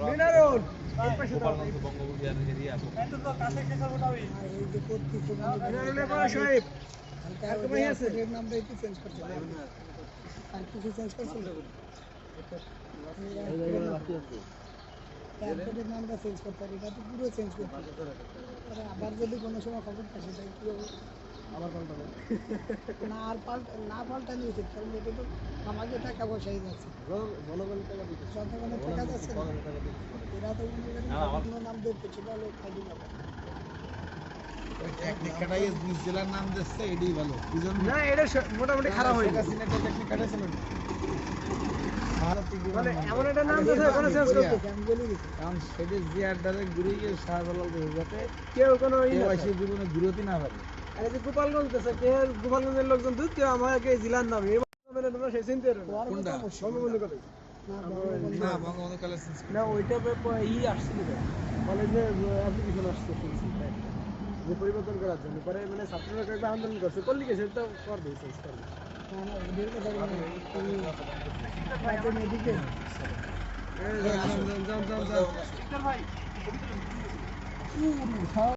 Minarul Gopalganj Bangabandhu area মিনারুলের পরে শহীদ আর তো ভাই আছে এর নামটা একটু চেঞ্জ করতে হবে আর কিছু চেঞ্জ করতে হবে এয়ারপোর্টের নামটা চেঞ্জ করতে হবে এটা তো পুরো চেঞ্জ করতে হবে আবার যদি কোনো সময় খবর থাকে তাই কি হবে আবার পাল্টাবো না আর না পাল্টানি উচিত কারণ এটা তো আমাকে টাকা পয়সাই যাচ্ছে জনগণের টাকা দিতে জনগণের টাকা যাচ্ছে না এরা তো কোনো নাম ধরতে ছিল খাইতে যাবে টেকনিকটাই নিজ জেলার নাম দিচ্ছে এটাই ভালো বুঝুন না এটা মোটামুটি খারাপ হয়ে গেছে সিনেটের টেকনিকটা ছিল মানে এমন একটা নাম দিতে কোনো চেঞ্জ করতে আমি বলি দিচ্ছি কারণ সেটা জিয়ারটারে ঘুরে গিয়ে শাহজালাল যাতে কেউ কোনো কেউ এসে জীবনে ঘুরতে না পারে আরে যে গোপালগঞ্জ আছে কে গোপালগঞ্জের লোকজন দুধ কেউ আমাকে জেলার নাম এই মানে তোমরা সেই চিনতে পারো না কোনটা? বঙ্গবন্ধু কলেজ না বঙ্গবন্ধু কলেজ না ওইটা আসছিল কলেজে অ্যাপ্লিকেশন আসছে শুনছি যে পরিবর্তন করার জন্য পরে মানে ছাত্ররা একটা আন্দোলন করছে করলি কে সেটা করবে চেঞ্জ করবে ওদের কথা বলি এদিকে যাও